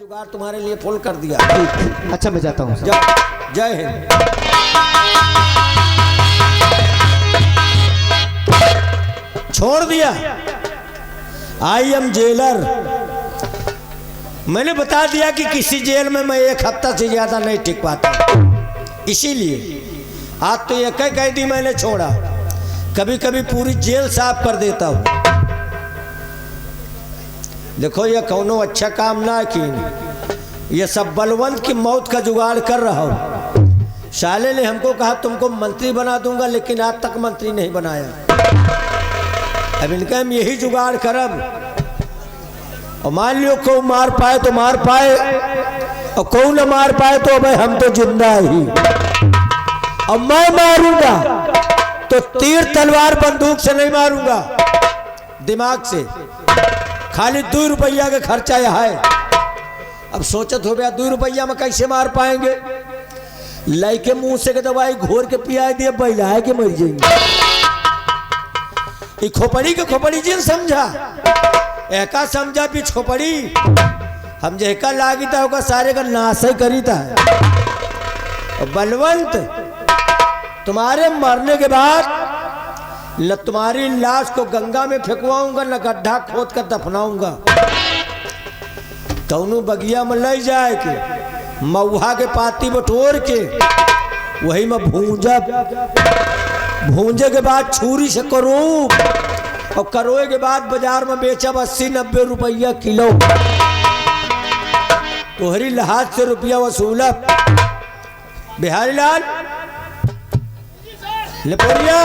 जुगाड़ तुम्हारे लिए फुल कर दिया। अच्छा मैं जाता हूँ। जय हिंद। छोड़ दिया। I am jailer. मैंने बता दिया कि किसी जेल में मैं एक हफ्ता से ज्यादा नहीं टिक पाता, इसीलिए आज तो एक ही कैदी मैंने छोड़ा, कभी कभी पूरी जेल साफ कर देता हूँ। देखो ये कौनो अच्छा काम ना की, ये सब बलवंत की मौत का जुगाड़ कर रहा हूँ। साले ने हमको कहा तुमको मंत्री बना दूंगा, लेकिन आज तक मंत्री नहीं बनाया। अब इनका हम यही जुगाड़ करब, और मान लियो को मार पाए तो मार पाए, और को न मार पाए तो अब हम तो जिंदा ही। और मैं मारूंगा तो तीर तलवार बंदूक से नहीं मारूंगा, दिमाग से। खाली 2 रुपया का खर्चा यहाँ है। अब सोचत हो गया 2 रुपया में कैसे मार पाएंगे। लइके मुंह से के दवाई घोर के पिया दिए, बैला के मर जाएंगे। खोपड़ी के खोपड़ी जिन समझा, एका समझा भी खोपड़ी हम जेका लागी था होगा सारे का नाश ही करी था। बलवंत तुम्हारे मरने के बाद न तुम्हारी लाश को गंगा में फेंकवाऊंगा, न गड्ढा खोद कर दफनाऊंगा। कौनू बगिया में ले जाए के मऊहा के पाती बटोर के वही में भूंजा, भूंजे के बाद छुरी से करो, और करोए के बाद बाजार में बेचब 80-90 रुपया किलो। तोहरी लहाज से रुपया वसूलब। बिहारी लाल लेपोरिया,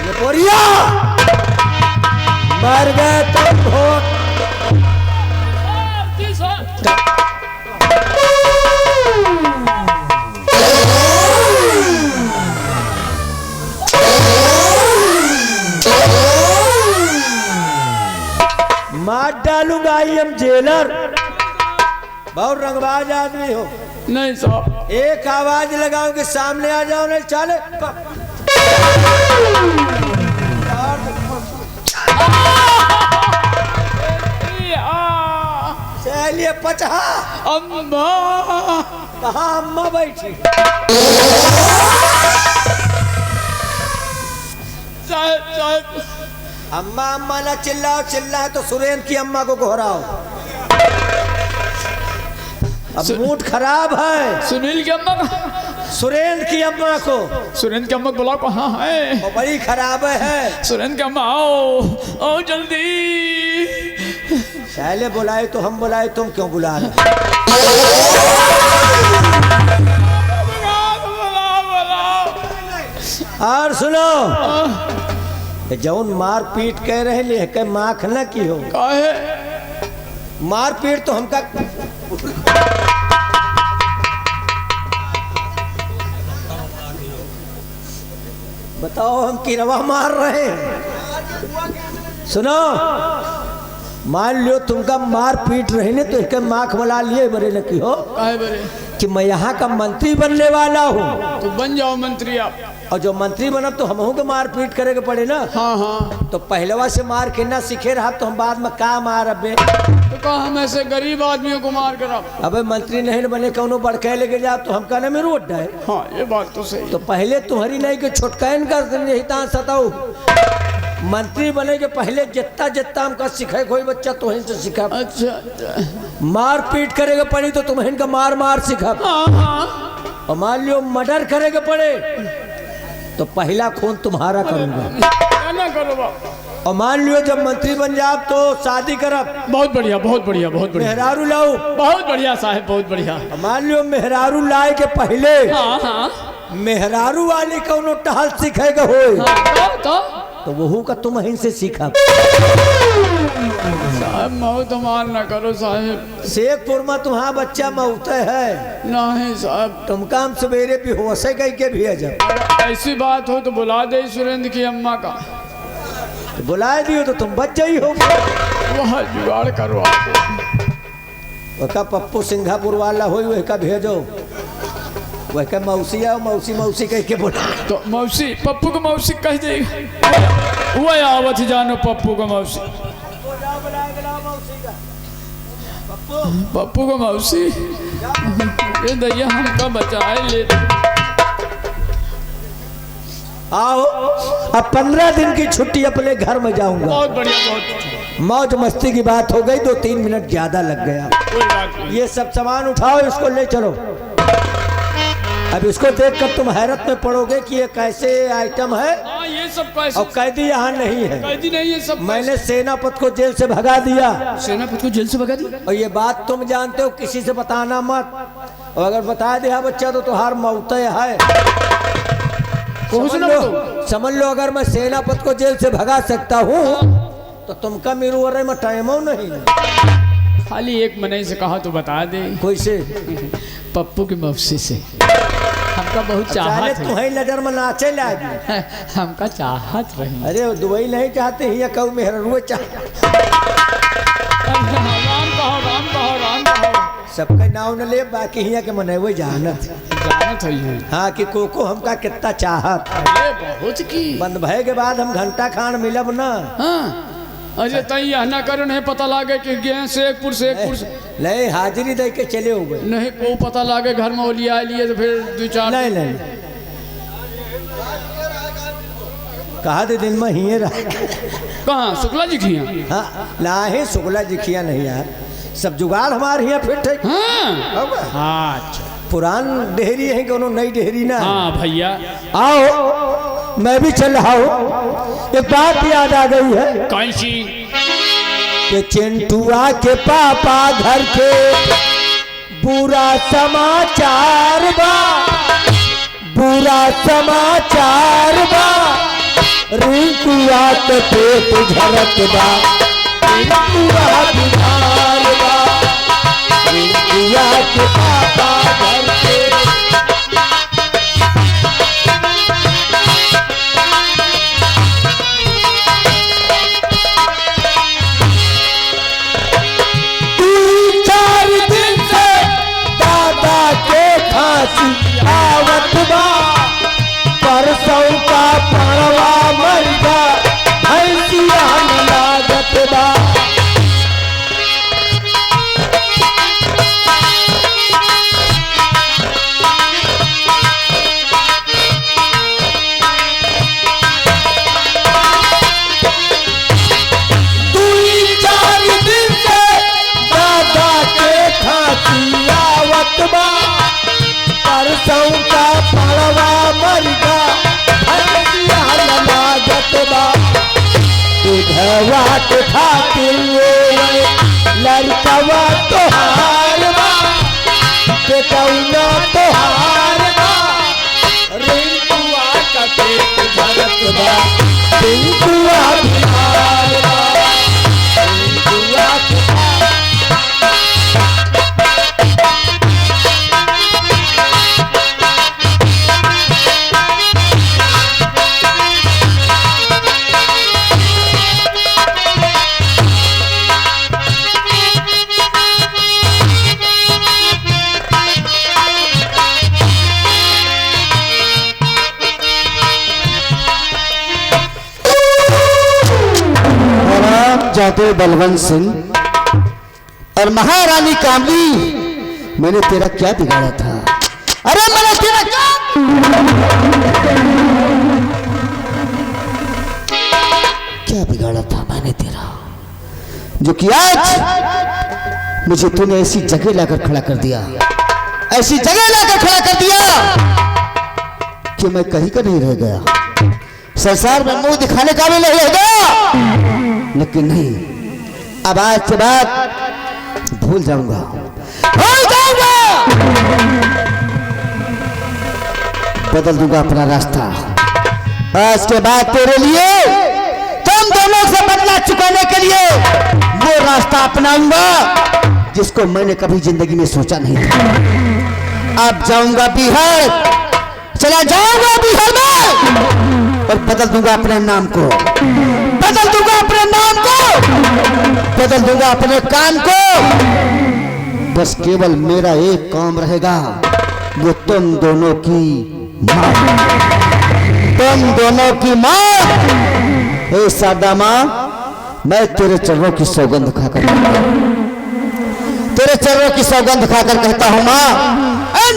लेपोरिया मर गए तुम हो। मार डालूंगा। I am jailer. बहुत रंगबाज आदमी हो। नहीं साहब, एक आवाज लगाओ कि सामने आ जाओ, नहीं चले। चलिए पचहा। अम्मा कहाँ अम्मा बैठी? साहब साहब, अम्मा अम्मा ना चिल्लाओ, चिल्लाए तो सुरेंद्र की अम्मा को घोराओ। अब मूड खराब है। सुनील की अम्मा का, सुरेंद्र की अम्मा को, सुरेंद्र की अम्मा को बुलाओ। कहाँ है? वो बड़ी खराब है। सुरेंद्र की अम्मा आओ, आओ जल्दी। पहले बुलाए तो हम बुलाए, तुम क्यों बुला रहे? और सुनो, जौन मार पीट कह रहे ले के माख न की हो। काहे? मार पीट तो हमका बताओ, हम किरवा मार रहे हैं। सुनो, मान लियो तुमका मार पीट रहे ने तो एक माख बना लिए बरे लकी हो। काहे बरे? कि मैं यहाँ का मंत्री बनने वाला हूँ। तो बन जाओ मंत्री आप। और जो मंत्री बना तो हम को मार पीट करे के पड़े ना। हाँ हाँ, तो पहलवा से मार के ना सीखे रहा तो हम बाद में का मार अबे। तो कहा हम ऐसे गरीब आदमियों को मार कर आप। अबे मंत्री नहीं बने कौनो बड़के लेके जा तो हम कहना में रोड है। हाँ ये बात तो सही। तो पहले तुम्हारी नहीं के छुटकान कर सताऊ। मंत्री बने के पहले जितना जितना हमका सिखाए कोई बच्चा तो से सिखा। अच्छा अच्छा, मार पीट करेगा पड़ी तो तुम्हें का मार मार सिखा। हाँ हाँ। और मान लियो मर्डर करेगा पड़े तो पहला खून तुम्हारा करूंगा। ना करो बाप। और मान लियो जब मंत्री बन जाओ तो शादी करब। बहुत बढ़िया, बहुत बढ़िया, बहुत बढ़िया। मेहरारू लाओ। बहुत बढ़िया साहब, बहुत बढ़िया। और मान लियो मेहरारू लाए के पहले हाँ हाँ, मेहरारू वाली कौनो टहल सीखेगा हो हाँ, तो वहू का तुम ही से सीखा। साहब मौत मार ना करो साहब। शेखपुर में तुम्हारा बच्चा मौते है। नहीं साहब, तुम काम सवेरे भी हो से कह के भी जब ऐसी बात हो तो बुला दे सुरेंद्र की अम्मा का। तो बुला दियो तो तुम बच जाई हो। वह जुगाड़ करो आप। वह पप्पू सिंगापुर वाला हो वह का भेजो। वह का मौसी आओ, मौसी मौसी कह के बोला तो मौसी, पप्पू को मौसी कह देगा। वह आवत जानो पप्पू को मौसी। पप्पू को मौसी ये दैया हमका बचाए ले। आओ, अब 15 दिन की छुट्टी अपने घर में जाऊंगा। बहुत बढ़िया, बहुत मौज मस्ती की बात हो गई, 2-3 मिनट ज्यादा लग गया। कोई बात नहीं। ये सब सामान उठाओ, इसको ले चलो। अब इसको देखकर तुम हैरत में पड़ोगे कि ये कैसे आइटम है। हाँ, ये सब कैसे? और कैदी यहाँ नहीं है। कैदी नहीं है सब। मैंने सेनापति को जेल से भगा दिया। सेनापति को जेल से भगा दी? और ये बात तुम जानते हो, किसी से बताना मत। और अगर बता दिया बच्चा तो तुम्हार मौत है। समझ लो, अगर मैं सेनापति को जेल से भगा सकता हूँ तो तुमका मेरू में टाइमो नहीं। खाली एक मने से कहा तो बता दे। कोई से? पप्पू की मौसी से। हमका बहुत चाहत है। तुम्हें नजर में नाचे लागी। हमका चाहत रही। अरे दुबई नहीं चाहते ही, कहू मेहरुए चाहते। राम कहो, राम कहो, राम कहो। सबका नाव न ले, बाकी हिया के मनेवे जानत है। हाँ कि कोको हमका कितना चाहत। अरे बहुत की। बंद भय के बाद हम घंटा खान मिलब ना। हाँ, अरे तई यह ना करो, नहीं पता लागे कि गए शेखपुर से नहीं, हाजिरी दे के चले हो गए। नहीं को पता लागे घर में लिया लिए तो फिर 2-4 नहीं कहा दे दिन में ही रहा। कहाँ शुक्ला जी खिया? हाँ नहीं, शुक्ला जी खिया नहीं यार, सब जुगाड़ हमारे यहाँ फिट है। हाँ, अच्छा पुरान डेहरी है, कोनो नई डेहरी ना। हाँ भैया आओ, मैं भी चल रहा हूँ। एक बात याद आ गई है। कौन सी? कि चिंटुआ के पापा घर के बुरा समाचार बा, बुरा समाचार बा। रिंकुआ के पेट झरक बा, रिंकुआ बीमार बा। रिंकुआ के पापा घर के आवत बा, परसों का पड़वा मर जा, भैंसिया न लागत बा। दू-4 दिन से दादा के खांसी आवत बा, परसों का पड़वा मर जा, भैंसिया न लागत बा। दूधवा के खातिर लड़कवा तोहार बा, बेटौना तोहार बा। रिंकुआ का पेट झरक बा, रिंकुआ बीमार बा। रिंकुआ के जाते बलवंत सिंह और महारानी कामली, मैंने तेरा क्या बिगाड़ा था? अरे मैंने तेरा क्या बिगाड़ा था मैंने तेरा, जो कि आज मुझे तूने ऐसी जगह लाकर खड़ा कर दिया, ऐसी जगह लाकर खड़ा कर दिया कि मैं कहीं का नहीं रह गया, संसार में मुंह दिखाने का भी नहीं रह गया। लेकिन नहीं, अब आज के बाद भूल जाऊंगा, बदल दूंगा अपना रास्ता। आज के बाद तेरे लिए, तुम दोनों से बदला चुकाने के लिए वो रास्ता अपनाऊंगा जिसको मैंने कभी जिंदगी में सोचा नहीं था। अब जाऊंगा बिहार, चला जाऊंगा बिहार में और बदल दूंगा अपने नाम को, बदल दूंगा अपने नाम को, बदल दूंगा अपने काम को। बस केवल मेरा एक काम रहेगा, वो तुम दोनों की मां, तुम दोनों की मां। हे शारदा मां, मैं तेरे चरणों की सौगंध खाकर तेरे चरणों की सौगंध खाकर कहता हूं माँ, इन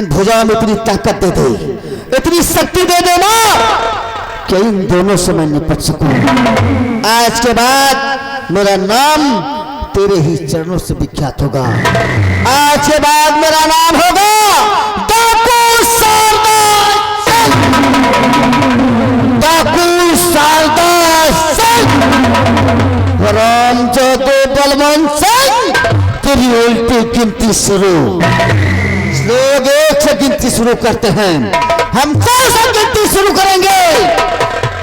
भुजाओं में इतनी ताकत दे दे, इतनी शक्ति दे दे माँ, कि इन दोनों से मैं निपट सकूं। आज के बाद मेरा नाम तेरे ही चरणों से विख्यात होगा। आज के बाद मेरा नाम होगा डाकू शारदा सिंह, डाकू शारदा सिंह। राम जोतो बलवंत सिंह, तेरी उल्टी गिनती शुरू। लोग 1 से गिनती शुरू करते हैं, हम 2 से गिनती शुरू करेंगे।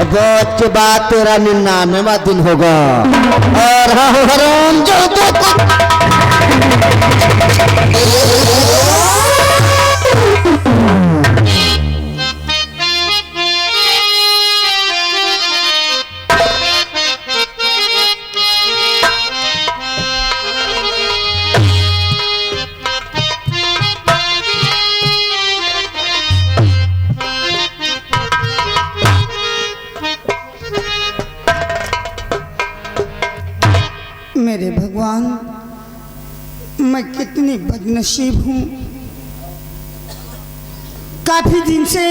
बहुत के बाद तेरा 99वां दिन होगा। और राम जोतो मेरे भगवान, मैं कितनी बदनसीब हूँ। काफी दिन से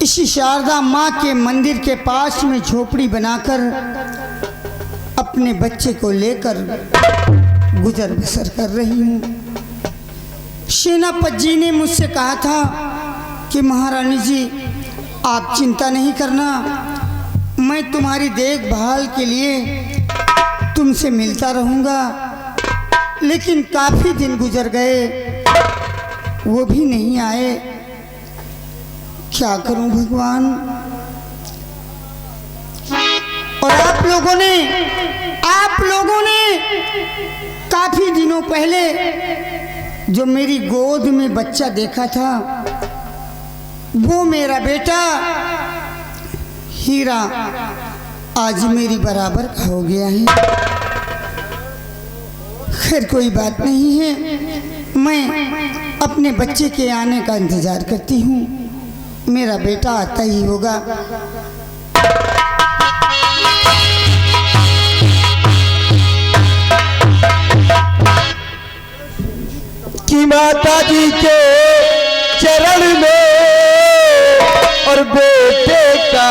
इसी शारदा माँ के मंदिर के पास में झोपड़ी बनाकर अपने बच्चे को लेकर गुजर बसर कर रही हूँ। सेनापति जी ने मुझसे कहा था कि महारानी जी, आप चिंता नहीं करना, मैं तुम्हारी देखभाल के लिए तुमसे मिलता रहूंगा। लेकिन काफी दिन गुजर गए, वो भी नहीं आए। क्या करूं भगवान। और आप लोगों ने काफी दिनों पहले जो मेरी गोद में बच्चा देखा था, वो मेरा बेटा हीरा आज मेरी बराबर का हो गया है। खैर कोई बात नहीं है, मैं अपने बच्चे के आने का इंतजार करती हूँ। मेरा बेटा आता ही होगा। कि माता जी के चरण में और बेटे का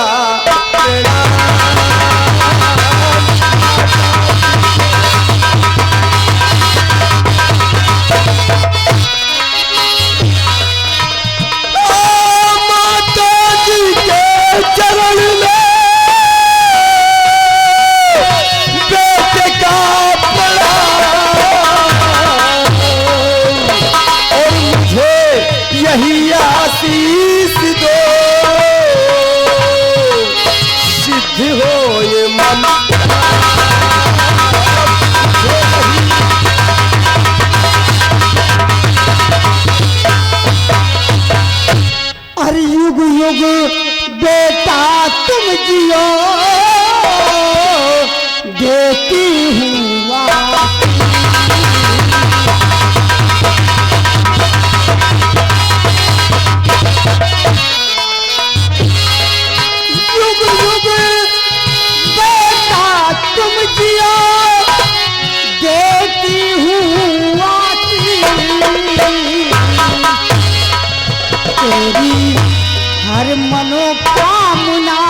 बेटा तुम जियो, देती हूँ युग युग बेटा तुम जियो, देती हूँ तेरी हर मनोकामना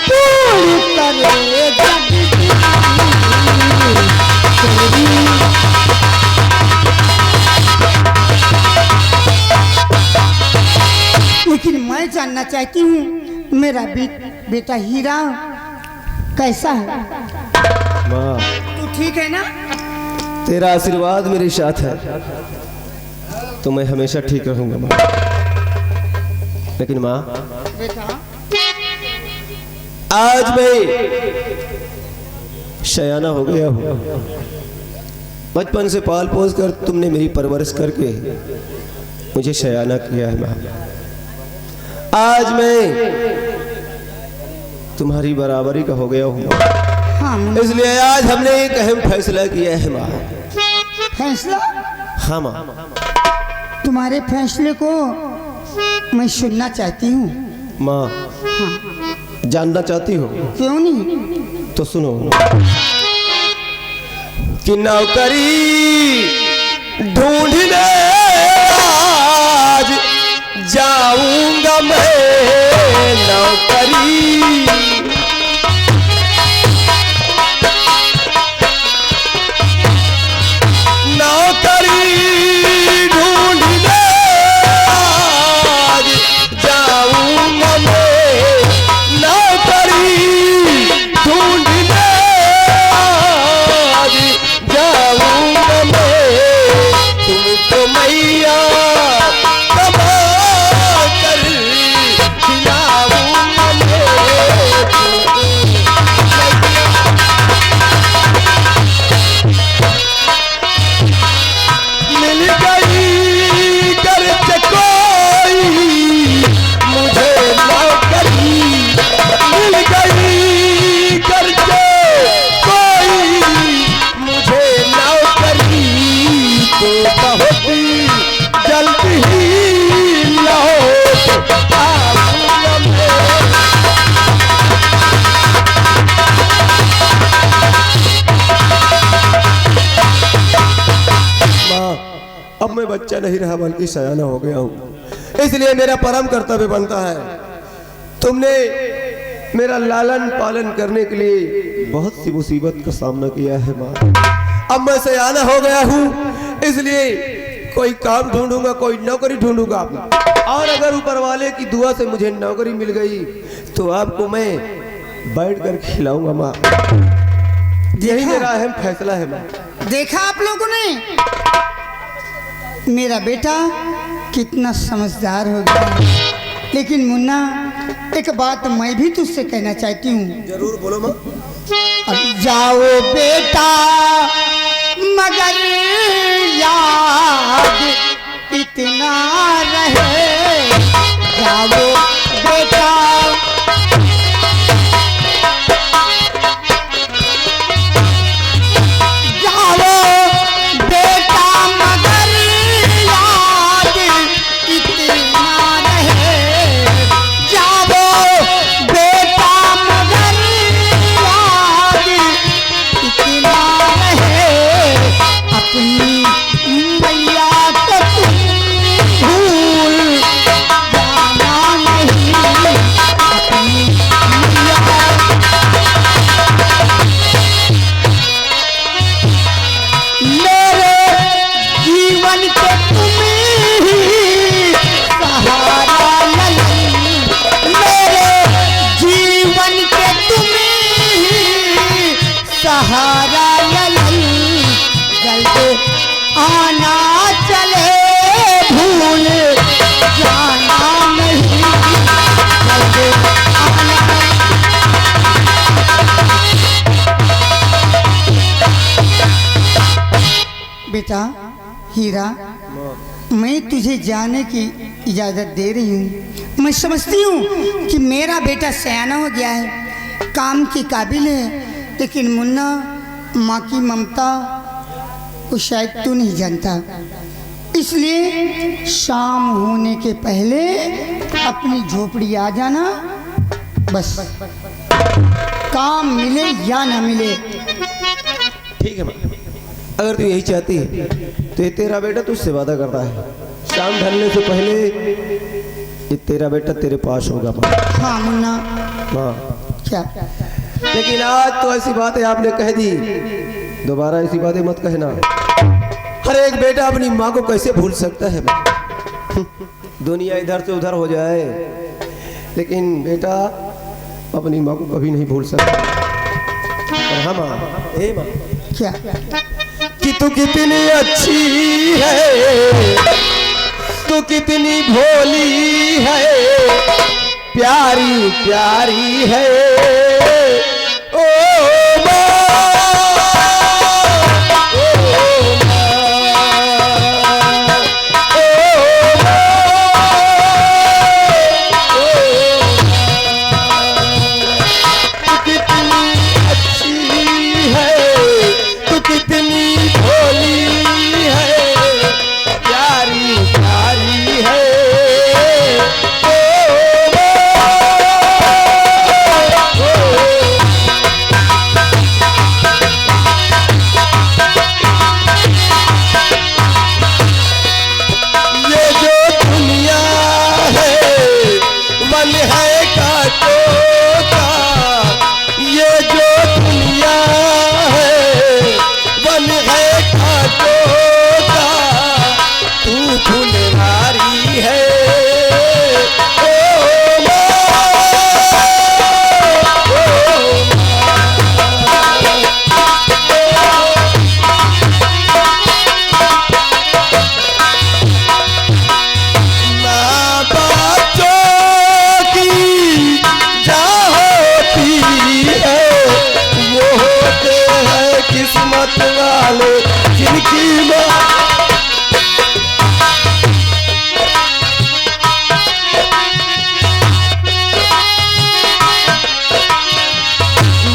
पूरी करे जगदीश। लेकिन मैं जानना चाहती हूँ मेरा बेटा हीरा कैसा है। माँ, तू ठीक है ना? तेरा आशीर्वाद मेरे साथ है तो मैं हमेशा ठीक रहूंगा माँ। लेकिन माँ, बेटा आज मैं शयाना हो गया हूँ। बचपन से पाल पोस कर तुमने मेरी परवरिश करके मुझे शयाना किया है माँ। आज मैं तुम्हारी बराबरी का हो गया हूँ। हाँ, इसलिए आज हमने एक अहम फैसला किया है माँ। फैसला? हाँ माँ। तुम्हारे फैसले को मैं सुनना चाहती हूँ माँ। हाँ। जानना चाहती हो? क्यों नहीं? तो सुनो। कि नौकरी ढूंढने आज जाऊंगा मैं नौकरी। नौकरी ढूंढने आज जाऊंगा मैं नौकरी ढूंढने आज जाऊंगा मैं। तुमको मैया कमा कर खिलाऊंगा मैं। मिल गई घर से कोई मुझे नौकरी। मिल गई घर से कोई मुझे नौकरी। तो बहुत जल्दी ही लौट आऊंगा मैं। माँ, अब मैं बच्चा नहीं रहा बल्कि सयाना हो गया हूँ, इसलिए मेरा परम कर्तव्य बनता है। तुमने मेरा लालन पालन करने के लिए बहुत सी मुसीबत का सामना किया है माँ। अब मैं सयाना हो गया हूँ, इसलिए कोई काम ढूंढूंगा, कोई नौकरी ढूंढूंगा। और अगर ऊपर वाले की दुआ से मुझे नौकरी मिल गई तो आपको मैं बैठ कर खिलाऊंगा माँ। यही मेरा अहम फैसला है माँ। देखा आप लोगों ने मेरा बेटा कितना समझदार हो गया। लेकिन मुन्ना, एक बात मैं भी तुझसे कहना चाहती हूँ। जरूर बोलो माँ। अब जाओ बेटा मगर याद इतना रहे। जाओ बेटा बेटा हीरा, मैं तुझे जाने की इजाज़त दे रही हूँ। मैं समझती हूँ कि मेरा बेटा सयाना हो गया है, काम के काबिल है। लेकिन मुन्ना, माँ की ममता को शायद तू नहीं जानता। इसलिए शाम होने के पहले अपनी झोपड़ी आ जाना। बस काम मिले या ना मिले। ठीक है माँ, अगर तू यही चाहती है तो ये तेरा बेटा तुझसे वादा करता है, शाम ढलने से पहले ये तेरा बेटा तेरे पास होगा माँ। हाँ मुन्ना। माँ, क्या? लेकिन आज तो ऐसी बातें आपने कह दी, दोबारा ऐसी बातें मत कहना। हर एक बेटा अपनी माँ को कैसे भूल सकता है माँ? दुनिया इधर से उधर हो जाए, लेकिन बेटा अपनी माँ को कभी नहीं भूल सकता। और हाँ माँ, ए माँ, क्या? कि तू कितनी अच्छी है, तू कितनी भोली है, प्यारी प्यारी है ओ किस्मत वाले जिनकी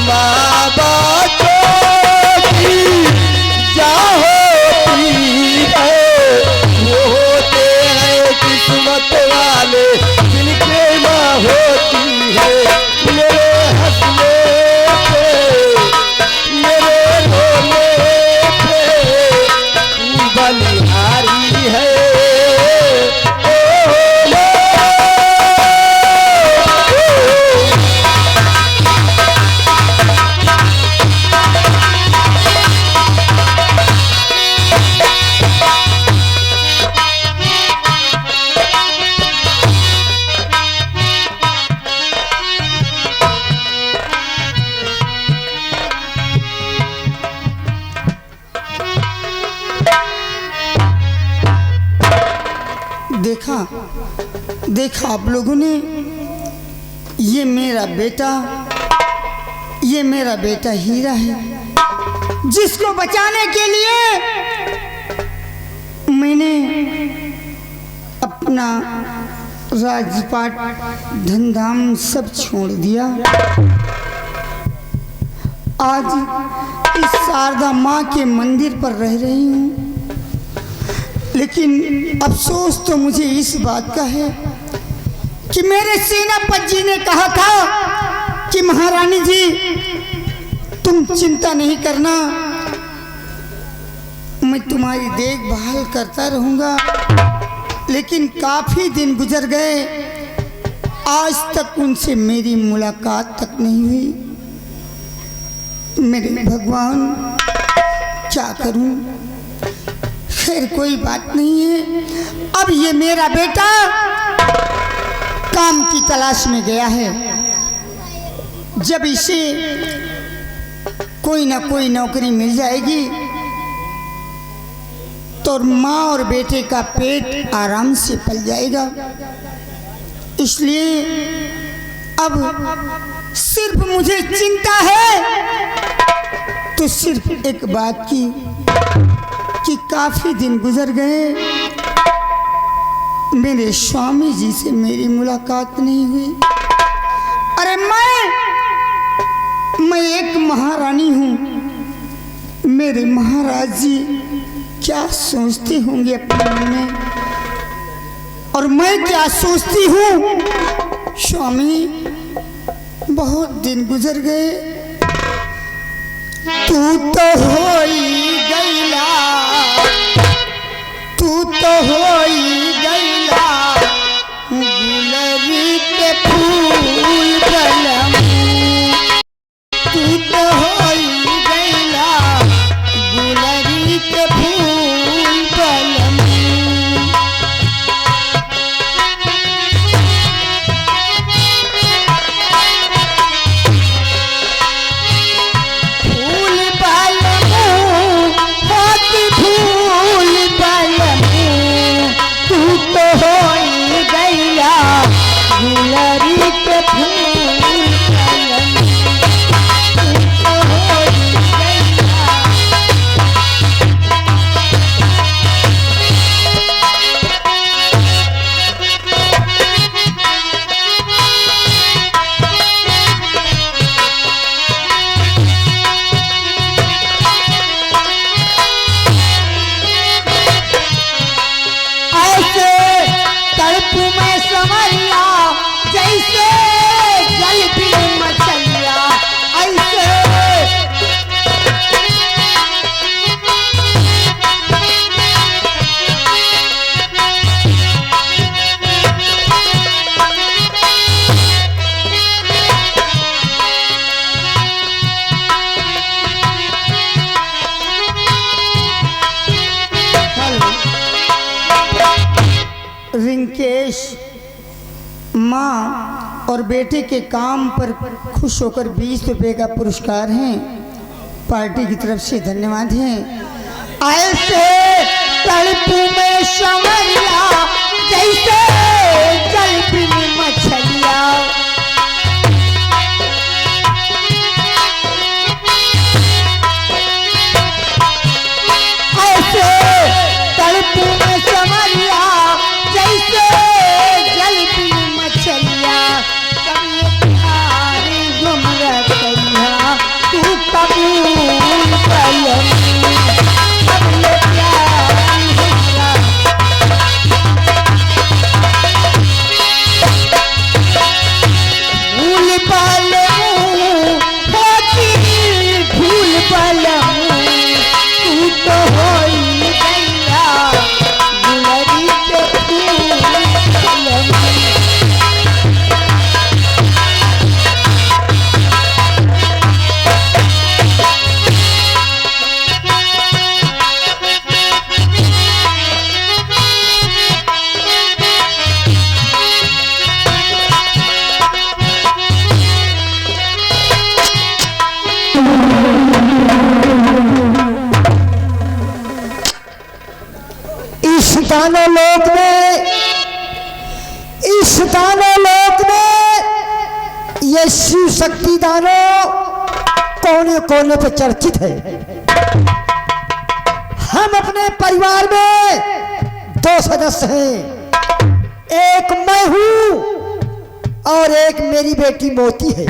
माँ बापों की जा होती है वो होते हैं किस्मत वाले जिनके माँ होती है। मेरे हंसने पे मेरे रोने पे तू बलिहारी है। देखा आप लोगों ने, ये मेरा बेटा हीरा है, जिसको बचाने के लिए मैंने अपना राजपाट धंधाम सब छोड़ दिया। आज इस शारदा माँ के मंदिर पर रह रही हूँ, लेकिन अफसोस तो मुझे इस बात का है कि मेरे सेनापति जी ने कहा था कि महारानी जी तुम चिंता नहीं करना, मैं तुम्हारी देखभाल करता रहूँगा। लेकिन काफ़ी दिन गुजर गए, आज तक उनसे मेरी मुलाकात तक नहीं हुई। मेरे भगवान क्या करूं? खैर कोई बात नहीं है। अब ये मेरा बेटा काम की तलाश में गया है, जब इसे कोई ना कोई नौकरी मिल जाएगी तो माँ और बेटे का पेट आराम से पल जाएगा। इसलिए अब सिर्फ मुझे चिंता है तो सिर्फ एक बात की कि काफी दिन गुजर गए, मेरे स्वामी जी से मेरी मुलाकात नहीं हुई। अरे मैं एक महारानी हूँ, मेरे महाराज जी क्या सोचते होंगे अपने मन में, और मैं क्या सोचती हूँ। स्वामी बहुत दिन गुजर गए, तू तो होई गईला, तू तो होई गईला गुलरी के फूल बलम, तू तो होई गईला गुलरी के फूल बलम। रिंकेश माँ और बेटे के काम पर खुश होकर 20 रुपए का पुरस्कार है, पार्टी की तरफ से धन्यवाद है। ऐसे तड़पू में संवरिया जैसे जल बिन मछलिया, दानव लोक में, इस दानव लोक में ये शिव शक्ति दानव कोने कोने पे चर्चित है। हम अपने परिवार में 2 सदस्य हैं, एक मैं हूं और एक मेरी बेटी मोती है।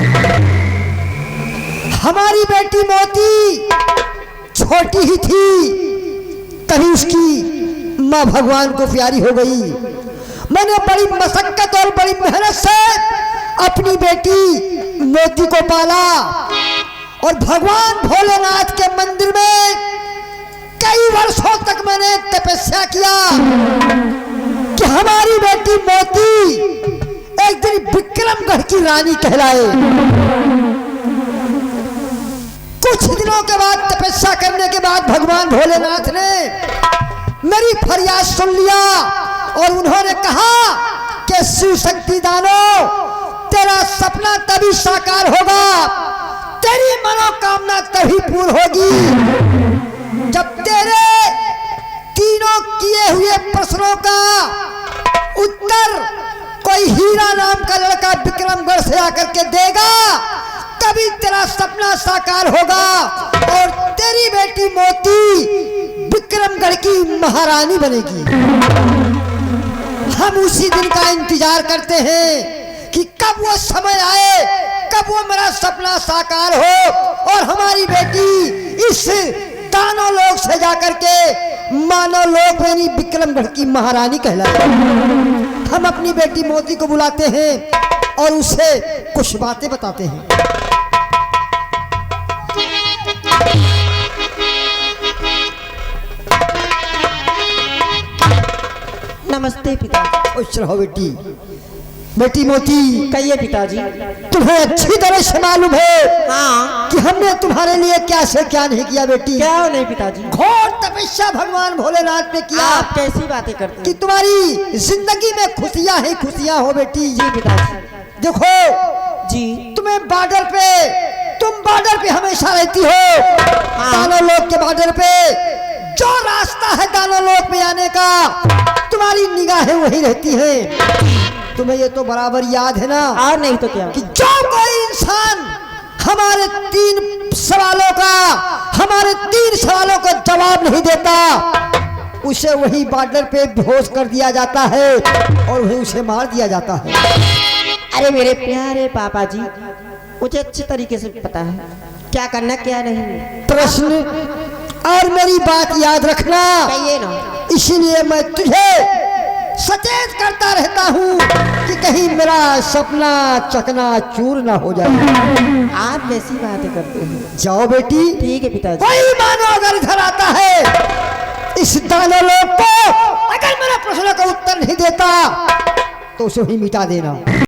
हमारी बेटी मोती छोटी ही थी, कहीं उसकी माँ भगवान को प्यारी हो गई। मैंने बड़ी मशक्कत और बड़ी मेहनत से अपनी बेटी मोती को पाला और भगवान भोलेनाथ के मंदिर में कई वर्षों तक मैंने तपस्या किया कि हमारी बेटी मोती एक दिन विक्रमगढ़ की रानी कहलाए। कुछ दिनों के बाद तपस्या करने के बाद भगवान भोलेनाथ ने मेरी फरियाद सुन लिया और उन्होंने कहा कि शिव शक्ति दानव, तेरा सपना तभी साकार होगा, तेरी मनोकामना तभी पूर्ण होगी जब तेरे तीनों किए हुए प्रश्नों का उत्तर कोई हीरा नाम का लड़का विक्रमगढ़ से आकर के देगा, तभी तेरा सपना साकार होगा और तेरी बेटी मोती विक्रमगढ़ की महारानी बनेगी। हम उसी दिन का इंतजार करते हैं कि कब वो समय आए, कब वो मेरा सपना साकार हो और हमारी बेटी इस दानव लोक से जाकर के मानव लोक यानी विक्रमगढ़ की महारानी कहलाए। हम अपनी बेटी मोती को बुलाते हैं और उसे कुछ बातें बताते हैं। नमस्ते पिताजी। खुश रहो बेटी। बेटी मोती, कहिए पिताजी। तुम्हें अच्छी तरह से मालूम है हाँ। कि हमने तुम्हारे लिए क्या से क्या नहीं किया बेटी। क्या नहीं पिताजी? घोर तपस्या भगवान भोलेनाथ ने किया आप कैसी बातें करते हैं? कि तुम्हारी जिंदगी में खुशियां ही खुशियां हो बेटी। जी पिताजी। देखो जी। तुम बॉर्डर पे हमेशा रहती हो। दानव लोक के बॉर्डर पे जो रास्ता है दानव लोक में आने का, तुम्हारी निगाहें वही रहती हैं। तुम्हें ये तो बराबर याद है ना? और नहीं तो क्या कि जो कोई इंसान हमारे 3 सवालों का जवाब नहीं देता, उसे वही बॉर्डर पे बेहोश कर दिया जाता है और वही उसे मार दिया जाता है। अरे मेरे प्यारे पापा जी, मुझे अच्छे तरीके से पता है क्या करना क्या नहीं। प्रश्न और मेरी बात याद रखना, कहिए ना। इसीलिए मैं तुझे सचेत करता रहता हूँ कि कहीं मेरा सपना चकनाचूर ना हो जाए। आप कैसी बातें करते हैं? जाओ बेटी। ठीक है पिताजी। कोई मानो अगर इधर आता है इस दानव लोक को, अगर मेरे प्रश्न का उत्तर नहीं देता तो उसे ही मिटा देना।